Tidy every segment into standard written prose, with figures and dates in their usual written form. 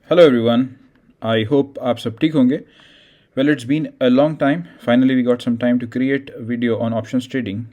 Hello everyone, I hope आप सब ठीक होंगे। Well, it's been a long time, finally we got some time to create video on options trading.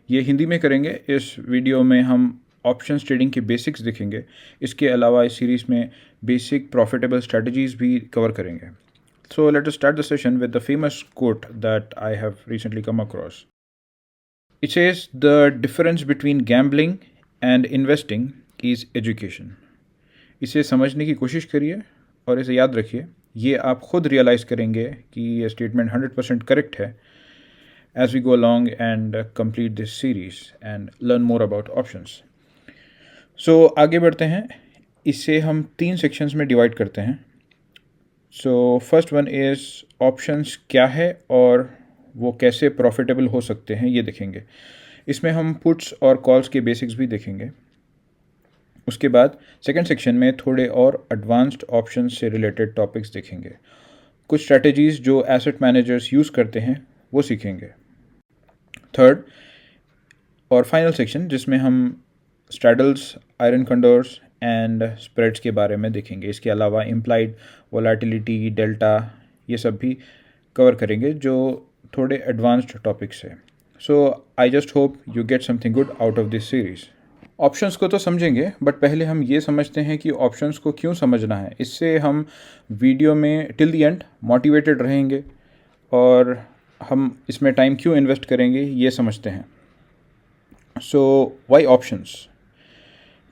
ये हिंदी में करेंगे। इस वीडियो में हम ऑप्शंस ट्रेडिंग के बेसिक्स देखेंगे। इसके अलावा इस सीरीज़ में बेसिक प्रॉफिटेबल स्ट्रेटजीज भी कवर करेंगे। So let us start the session with the famous quote that I have recently come across. It says the difference between gambling and investing is education. इसे समझने की कोशिश करिए और इसे याद रखिए। ये आप खुद रियलाइज़ करेंगे कि ये स्टेटमेंट 100% करेक्ट है as we go along and complete this series and learn more about options. सो आगे बढ़ते हैं। इसे हम 3 सेक्शंस में डिवाइड करते हैं। So first one is options क्या है और वो कैसे प्रॉफिटेबल हो सकते हैं, ये देखेंगे। इसमें हम पुट्स और कॉल्स के बेसिक्स भी देखेंगे। उसके बाद सेकंड सेक्शन में थोड़े और एडवांस्ड ऑप्शंस से रिलेटेड टॉपिक्स देखेंगे। कुछ स्ट्रैटेजीज जो एसेट मैनेजर्स यूज़ करते हैं वो सीखेंगे। थर्ड और फाइनल सेक्शन जिसमें हम स्ट्रैडल्स, आयरन कंडोर्स एंड स्प्रेड्स के बारे में देखेंगे। इसके अलावा इम्प्लाइड वोलेटिलिटी, डेल्टा, ये सब भी कवर करेंगे जो थोड़े एडवांस्ड टॉपिक्स है। So I just hope you get something good out of this series. Options को तो समझेंगे, बट पहले हम ये समझते हैं कि ऑप्शंस को क्यों समझना है। इससे हम वीडियो में टिल द एंड मोटिवेटेड रहेंगे और हम इसमें टाइम क्यों इन्वेस्ट करेंगे ये समझते हैं। So why options?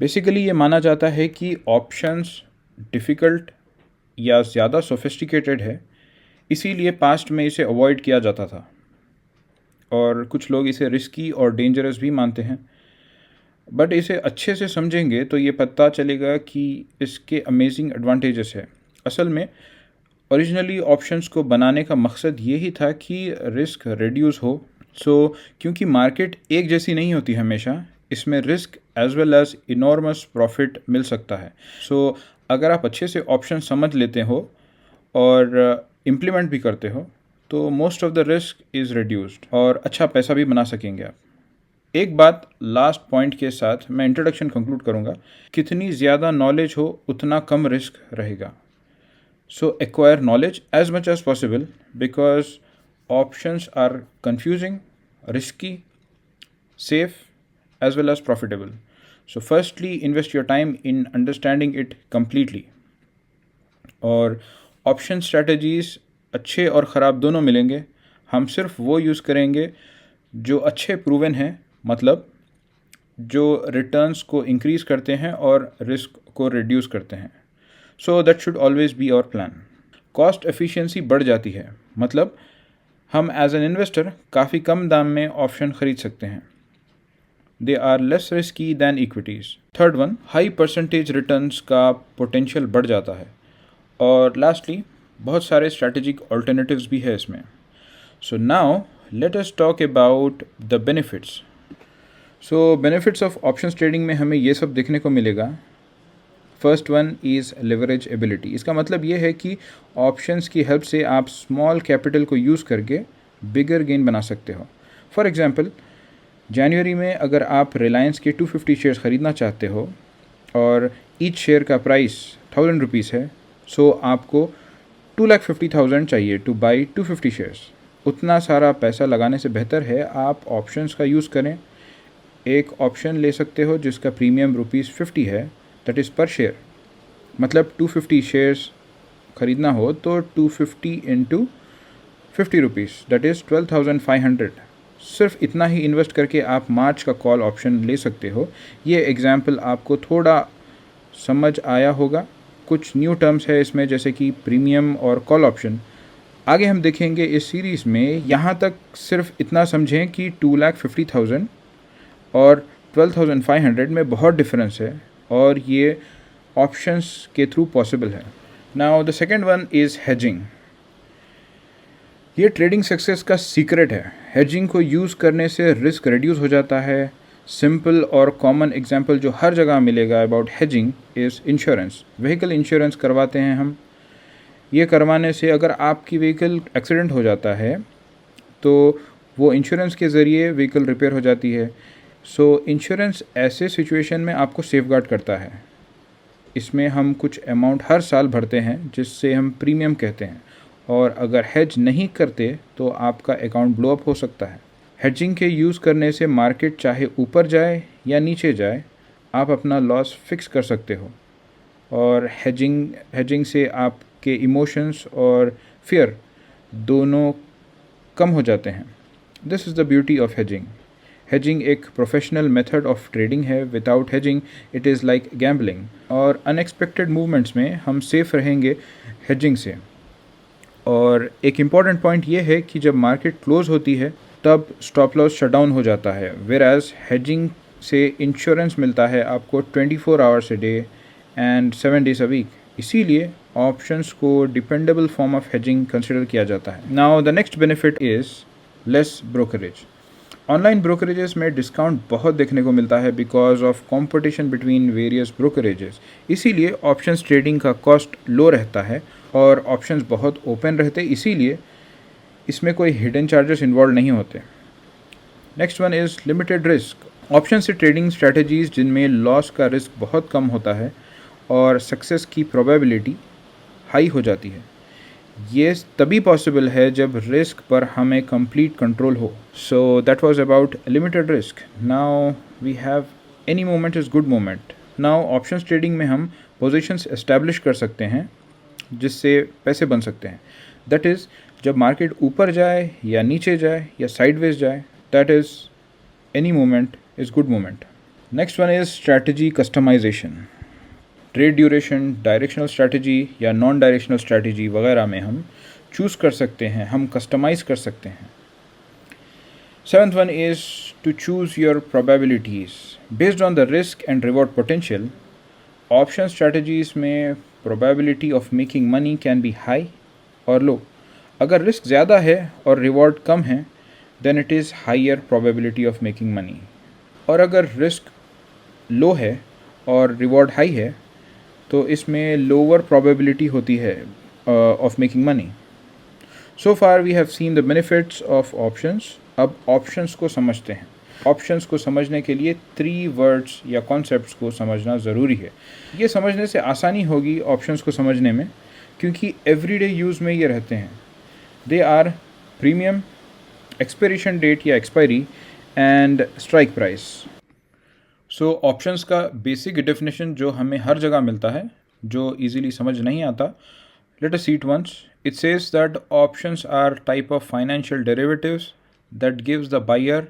बेसिकली ये माना जाता है कि ऑप्शंस डिफ़िकल्ट या ज़्यादा सोफिस्टिकेटेड है, इसीलिए पास्ट में इसे अवॉइड किया जाता था और कुछ लोग इसे रिस्की और डेंजरस भी मानते हैं। बट इसे अच्छे से समझेंगे तो ये पता चलेगा कि इसके अमेजिंग एडवांटेजेस है। असल में ओरिजिनली ऑप्शंस को बनाने का मकसद ये ही था कि रिस्क रिड्यूस हो। क्योंकि मार्केट एक जैसी नहीं होती हमेशा, इसमें risk as well as enormous profit मिल सकता है। अगर आप अच्छे से ऑप्शन समझ लेते हो और इम्प्लीमेंट भी करते हो तो most of the risk is reduced और अच्छा पैसा भी बना सकेंगे आप। एक बात लास्ट पॉइंट के साथ मैं इंट्रोडक्शन कंक्लूड करूँगा। कितनी ज़्यादा नॉलेज हो उतना कम रिस्क रहेगा। So acquire knowledge as much as possible because options are confusing, risky, safe as well as profitable. So firstly invest your time in understanding it completely. और ऑप्शन स्ट्रैटेजीज अच्छे और ख़राब दोनों मिलेंगे। हम सिर्फ वो यूज़ करेंगे जो अच्छे प्रूवन हैं, मतलब जो रिटर्न्स को इंक्रीज़ करते हैं और रिस्क को रिड्यूस करते हैं। So that should always be our plan. Cost efficiency बढ़ जाती है, मतलब हम एज एन इन्वेस्टर काफ़ी कम दाम में ऑप्शन ख़रीद सकते हैं। They are less risky than equities. Third one, high percentage returns का पोटेंशियल बढ़ जाता है। और लास्टली बहुत सारे स्ट्रैटेजिक ऑल्टरनेटिव्स भी है इसमें। So now let us talk about the benefits. Benefits of options trading में हमें ये सब देखने को मिलेगा। First one is leverage ability. इसका मतलब ये है कि ऑप्शंस की हेल्प से आप स्मॉल कैपिटल को यूज़ करके बिगर गेन बना सकते हो। फॉर एग्जांपल, जनवरी में अगर आप रिलायंस के 250 शेयर्स ख़रीदना चाहते हो और ईच शेयर का प्राइस 1000 रुपीज़ है, सो आपको 2,50,000 चाहिए टू बाई 250 शेयर्स। उतना सारा पैसा लगाने से बेहतर है आप ऑप्शंस का यूज़ करें। एक ऑप्शन ले सकते हो जिसका प्रीमियम ₹50 है, दैट इज़ पर शेयर। मतलब 250 शेयर्स ख़रीदना हो तो 250 इंटू 50 रुपीज़, दैट इज़ 12,500। सिर्फ इतना ही इन्वेस्ट करके आप मार्च का कॉल ऑप्शन ले सकते हो। ये एग्जाम्पल आपको थोड़ा समझ आया होगा। कुछ न्यू टर्म्स है इसमें जैसे कि प्रीमियम और कॉल ऑप्शन, आगे हम देखेंगे इस सीरीज़ में। यहाँ तक सिर्फ इतना समझें कि 2,50,000 और 12,500 में बहुत डिफरेंस है और ये ऑप्शंस के थ्रू पॉसिबल है। Now the second one is hedging. ये ट्रेडिंग सक्सेस का सीक्रेट है। हेजिंग को यूज़ करने से रिस्क रिड्यूस हो जाता है। सिंपल और कॉमन एग्जांपल जो हर जगह मिलेगा about hedging is insurance. Vehicle insurance करवाते हैं हम। ये करवाने से अगर आपकी व्हीकल एक्सीडेंट हो जाता है तो वो इंश्योरेंस के ज़रिए व्हीकल रिपेयर हो जाती है। इंश्योरेंस ऐसे सिचुएशन में आपको सेफगार्ड करता है। इसमें हम कुछ अमाउंट हर साल भरते हैं जिससे हम प्रीमियम कहते हैं, और अगर हेज नहीं करते तो आपका अकाउंट ब्लो अप हो सकता है। हेजिंग के यूज़ करने से मार्केट चाहे ऊपर जाए या नीचे जाए, आप अपना लॉस फिक्स कर सकते हो, और हेजिंग से आपके इमोशंस और फियर दोनों कम हो जाते हैं। This is the beauty of hedging. Hedging एक प्रोफेशनल मेथड ऑफ ट्रेडिंग है। Without hedging it is like gambling, और अनएक्सपेक्टेड मूवमेंट्स में हम सेफ रहेंगे हेजिंग से। और एक इम्पॉर्टेंट पॉइंट ये है कि जब मार्केट क्लोज होती है तब स्टॉप लॉस शट डाउन हो जाता है, वेयर एज हेजिंग से इंश्योरेंस मिलता है आपको 24 hours a day and 7 days a week. इसीलिए ऑप्शंस को dependable form of hedging consider किया जाता है। Now the next benefit is less brokerage. Online brokerages में डिस्काउंट बहुत देखने को मिलता है because of competition between various brokerages. इसीलिए ऑप्शंस ट्रेडिंग का कॉस्ट लो रहता है और ऑप्शंस बहुत ओपन रहते, इसीलिए इसमें कोई हिडन चार्जेस इन्वॉल्व नहीं होते। Next one is limited risk. Option से ट्रेडिंग स्ट्रैटेजीज जिनमें लॉस का रिस्क बहुत कम होता है और सक्सेस की प्रोबेबिलिटी हाई हो जाती है। ये तभी पॉसिबल है जब रिस्क पर हमें कंप्लीट कंट्रोल हो। So that was about limited risk. Now we have any moment is good moment. Now options trading में हम पोजीशंस एस्टैब्लिश कर सकते हैं जिससे पैसे बन सकते हैं। दैट इज़ जब मार्केट ऊपर जाए या नीचे जाए या साइडवेज जाए, that is any moment is good moment. Next one is strategy customization. Trade duration, directional strategy या नॉन डायरेक्शनल स्ट्रैटेजी वगैरह में हम चूज़ कर सकते हैं, हम कस्टमाइज़ कर सकते हैं। Seventh one is to choose your probabilities based on the risk and reward potential. Option strategies में probability of making money can be high और लो। अगर रिस्क ज़्यादा है और रिवॉर्ड कम है, then it is higher probability of making money. और अगर रिस्क लो है और रिवॉर्ड हाई है तो इसमें लोअर प्रोबेबिलिटी होती है of making money. So far we have seen the benefits of options. अब ऑप्शंस को समझते हैं। ऑप्शंस को समझने के लिए 3 वर्ड्स या कॉन्सेप्ट्स को समझना ज़रूरी है। ये समझने से आसानी होगी ऑप्शंस को समझने में, क्योंकि एवरीडे यूज़ में ये रहते हैं। They are premium, expiration date या expiry, and strike price. So options का बेसिक डेफिनेशन जो हमें हर जगह मिलता है, जो इजीली समझ नहीं आता, let us see it once. It says that options are type of financial derivatives that gives the buyer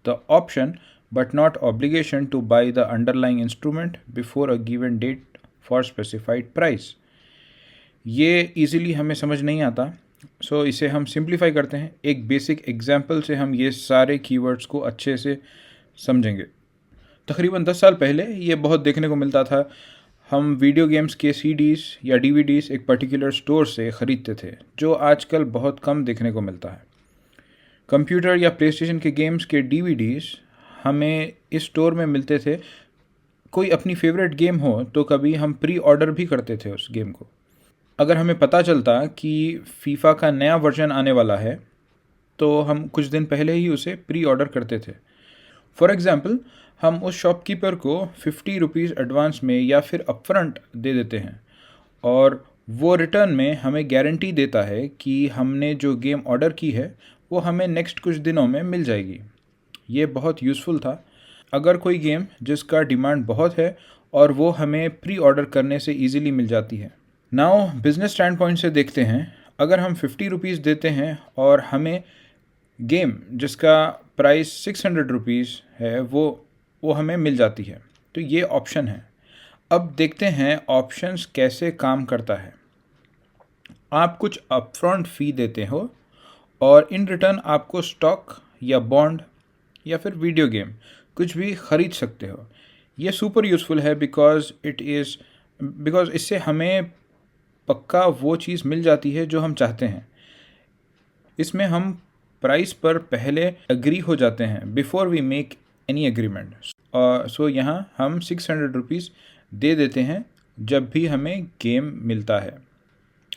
the option but not obligation to buy the underlying instrument before a given date for specified price। ये easily हमें समझ नहीं आता, सो इसे हम simplify करते हैं। एक बेसिक एग्जाम्पल से हम ये सारे कीवर्ड्स को अच्छे से समझेंगे। तकरीबन 10 साल पहले ये बहुत देखने को मिलता था। हम वीडियो गेम्स के CDs या DVDs एक पर्टिकुलर स्टोर से ख़रीदते थे, जो आजकल बहुत कम देखने को मिलता है। कंप्यूटर या प्लेस्टेशन के गेम्स के DVDs हमें इस स्टोर में मिलते थे। कोई अपनी फेवरेट गेम हो तो कभी हम प्री ऑर्डर भी करते थे उस गेम को। अगर हमें पता चलता कि फीफा का नया वर्जन आने वाला है तो हम कुछ दिन पहले ही उसे प्री ऑर्डर करते थे। फॉर एग्ज़ाम्पल, हम उस शॉपकीपर को 50 रुपीज़ एडवांस में या फिर अपफ्रंट दे देते हैं, और वो रिटर्न में हमें गारंटी देता है कि हमने जो गेम ऑर्डर की है वो हमें नेक्स्ट कुछ दिनों में मिल जाएगी। ये बहुत यूज़फुल था। अगर कोई गेम जिसका डिमांड बहुत है और वो हमें प्री ऑर्डर करने से ईज़िली मिल जाती है। नाउ बिज़नेस स्टैंड पॉइंट से देखते हैं। अगर हम 50 रुपीज़ देते हैं और हमें गेम जिसका प्राइस 600 रुपीज़ है वो हमें मिल जाती है, तो ये ऑप्शन है। अब देखते हैं ऑप्शंस कैसे काम करता है। आप कुछ अपफ्रंट फ़ी देते हो और इन रिटर्न आपको स्टॉक या बॉन्ड या फिर वीडियो गेम कुछ भी ख़रीद सकते हो। ये सुपर यूज़फुल है बिकॉज़ इससे हमें पक्का वो चीज़ मिल जाती है जो हम चाहते हैं। इसमें हम प्राइस पर पहले एग्री हो जाते हैं before we make any agreement. So यहाँ हम 600 रुपीज़ दे देते हैं जब भी हमें गेम मिलता है।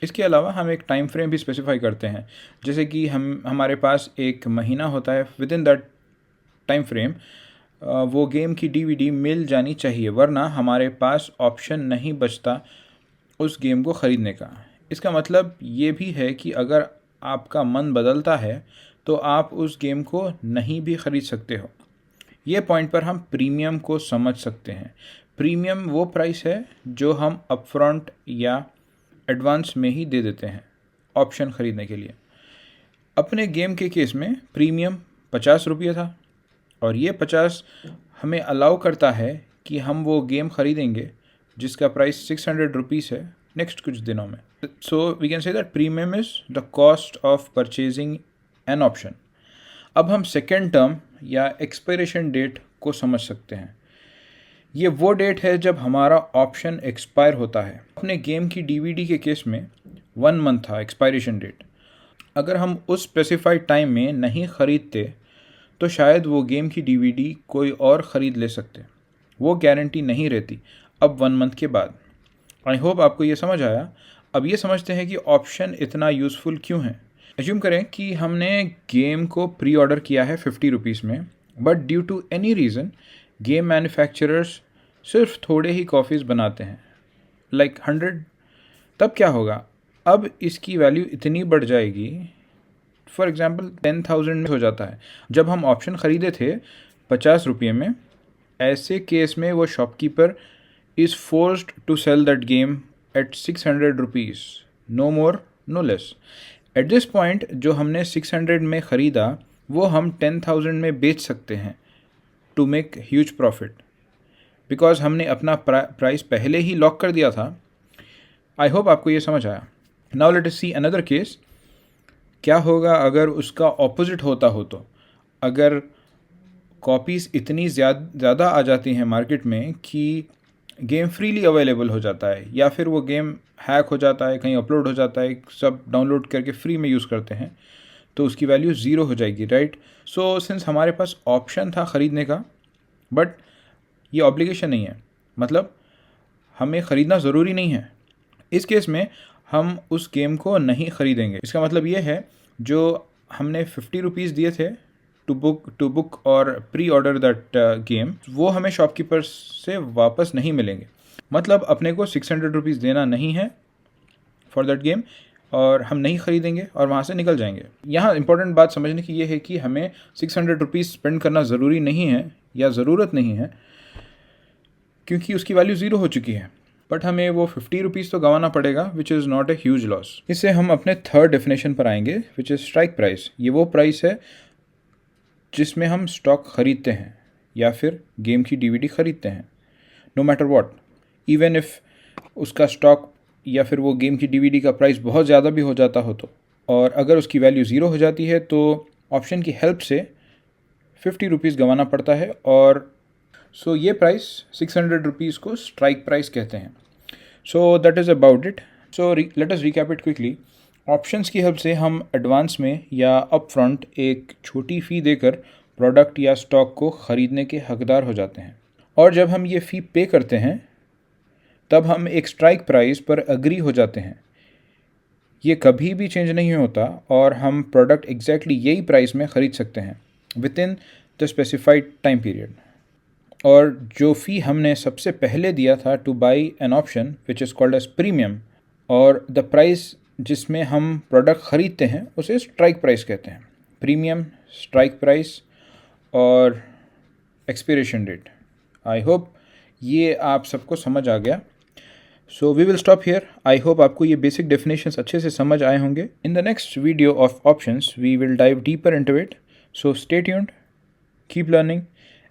इसके अलावा हम एक टाइम फ्रेम भी स्पेसिफाई करते हैं, जैसे कि हमारे पास एक महीना होता है। With in that time frame वो गेम की डीवीडी मिल जानी चाहिए, वरना हमारे पास ऑप्शन नहीं बचता उस गेम को ख़रीदने का। इसका मतलब ये भी है कि अगर आपका मन बदलता है तो आप उस गेम को नहीं भी ख़रीद सकते हो। ये पॉइंट पर हम प्रीमियम को समझ सकते हैं। प्रीमियम वो प्राइस है जो हम अपफ्रंट या एडवांस में ही दे देते हैं ऑप्शन ख़रीदने के लिए। अपने गेम के केस में प्रीमियम 50 रुपये था और ये 50 हमें अलाउ करता है कि हम वो गेम ख़रीदेंगे जिसका प्राइस 600 रुपीज़ है नेक्स्ट कुछ दिनों में। So we can say that premium is the cost of purchasing an option. अब हम सेकेंड टर्म या एक्सपायरेशन डेट को समझ सकते हैं। ये वो डेट है जब हमारा ऑप्शन एक्सपायर होता है। अपने गेम की डीवीडी के केस में 1 मंथ था एक्सपायरेशन डेट। अगर हम उस स्पेसिफाइड टाइम में नहीं ख़रीदते तो शायद वो गेम की डीवीडी कोई और ख़रीद ले सकते। वो गारंटी नहीं रहती अब 1 मंथ के बाद। आई होप आपको ये समझ आया। अब ये समझते हैं कि ऑप्शन इतना यूज़फुल क्यों है। एज्यूम करें कि हमने गेम को प्री ऑर्डर किया है 50 रुपीज़ में, but due to any reason game manufacturers सिर्फ थोड़े ही कॉपीज़ बनाते हैं, लाइक 100। तब क्या होगा? अब इसकी वैल्यू इतनी बढ़ जाएगी, फॉर एग्ज़ाम्पल 10,000 में हो जाता है। जब हम ऑप्शन ख़रीदे थे 50 रुपये में, ऐसे केस में वो shopkeeper is forced to sell that game at 600 rupees, no more no less. At this point जो हमने 600 में ख़रीदा वो हम 10,000 में बेच सकते हैं to make huge profit, because हमने अपना प्राइस पहले ही लॉक कर दिया था। आई होप आपको ये समझ आया। Now let us see another case. क्या होगा अगर उसका ऑपोजिट होता हो? तो अगर कॉपीज़ इतनी ज़्यादा आ जाती हैं मार्केट में कि गेम फ्रीली अवेलेबल हो जाता है, या फिर वो गेम हैक हो जाता है, कहीं अपलोड हो जाता है, सब डाउनलोड करके फ्री में यूज़ करते हैं, तो उसकी वैल्यू ज़ीरो हो जाएगी, राइट? सो सिंस हमारे पास ऑप्शन था ख़रीदने का, बट ये ऑब्लिगेशन नहीं है, मतलब हमें ख़रीदना ज़रूरी नहीं है। इस केस में हम उस गेम को नहीं ख़रीदेंगे। इसका मतलब ये है जो हमने 50 रुपीज़ दिए थे टू बुक और प्री ऑर्डर दैट गेम, वो हमें शॉपकीपर से वापस नहीं मिलेंगे। मतलब अपने को 600 रुपीज़ देना नहीं है फॉर दैट गेम, और हम नहीं ख़रीदेंगे और वहाँ से निकल जाएंगे। यहाँ इंपॉर्टेंट बात समझने की ये है कि हमें 600 रुपीज़ स्पेंड करना ज़रूरी नहीं है या ज़रूरत नहीं है, क्योंकि उसकी वैल्यू ज़ीरो हो चुकी है। बट हमें वो 50 रुपीज़ तो गंवाना पड़ेगा, which is not a huge loss. इससे हम अपने थर्ड डेफिनेशन पर आएंगे, विच इज़ स्ट्राइक प्राइस। ये वो प्राइस है जिसमें हम स्टॉक ख़रीदते हैं या फिर गेम की डीवीडी ख़रीदते हैं, no matter what. Even if उसका स्टॉक या फिर वो गेम की डीवीडी का प्राइस बहुत ज़्यादा भी हो जाता हो तो, और अगर उसकी वैल्यू ज़ीरो हो जाती है तो ऑप्शन की हेल्प से 50 रुपीज़ गंवाना पड़ता है। और सो ये प्राइस 600 रुपीज़ को स्ट्राइक प्राइस कहते हैं। So that is about it. So let us recap it quickly. Options की हेल्प से हम एडवांस में या अप फ्रंट एक छोटी फ़ी देकर प्रोडक्ट या स्टॉक को ख़रीदने के हकदार हो जाते हैं, और जब हम ये फ़ी पे करते हैं तब हम एक स्ट्राइक प्राइस पर एग्री हो जाते हैं। ये कभी भी चेंज नहीं होता और हम प्रोडक्ट एग्जैक्टली यही प्राइस में ख़रीद सकते हैं within the specified time period. और जो फ़ी हमने सबसे पहले दिया था to buy an option which is called as premium, और द प्राइस जिसमें हम प्रोडक्ट ख़रीदते हैं उसे स्ट्राइक प्राइस कहते हैं। प्रीमियम, स्ट्राइक प्राइस और एक्सपायरेशन डेट। आई होप ये आप सबको समझ आ गया। So we will stop here. I hope आपको ये बेसिक डेफिनेशंस अच्छे से समझ आए होंगे। In the next video of options we will dive deeper into it. So stay tuned, keep learning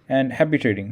and happy trading.